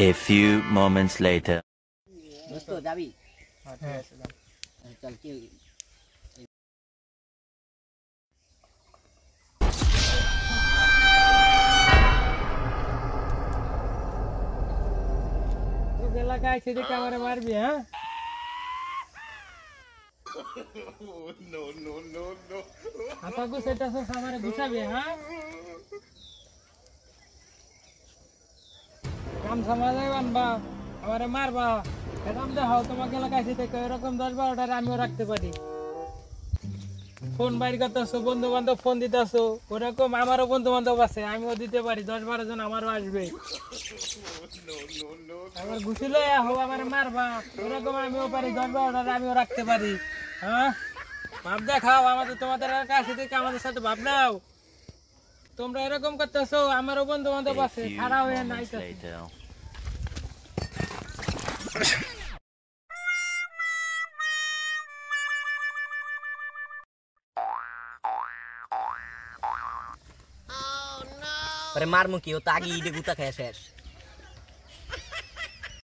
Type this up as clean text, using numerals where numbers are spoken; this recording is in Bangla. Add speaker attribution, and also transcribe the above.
Speaker 1: A few moments later.
Speaker 2: দোস্ত যাবি?
Speaker 3: হ্যাঁ
Speaker 2: চল কি
Speaker 3: এলাকায় এসে দেখে আমারে মারবি হ্যাঁ হাতা গুছাইতে আসছ আমারে গুছাবি হ্যাঁ কাম সমাজে বানবা আমারে মারবা এরকম দেখাও তোমাকে এলাকায় এসে দেখো এরকম 10-12টার আমিও রাখতে পারি ফোন বাইর করতেছো বন্ধু বান্ধব ফোন দিতেছো ওরকম আমারও বন্ধু বান্ধব আছে আমিও দিতে পারি 10-12 জন আমারও আসবে আমার ঘুষিলে হো আমার মারবা ওরকম আমিও পারি 10-12টার আমিও রাখতে পারি হ্যাঁ ভাব দেখাও আমাদের তোমাদের কাছে থেকে আমাদের সাথে ভাব নাও তোমরা এরকম করতেছো আমারও বন্ধু বান্ধব
Speaker 1: A
Speaker 3: আছে
Speaker 1: few
Speaker 3: খারাপ হয়ে
Speaker 1: moments
Speaker 3: নাই
Speaker 1: later.
Speaker 2: আরে মারমু কি ও তো আগে ইডে গুতা খেয়ে শেষ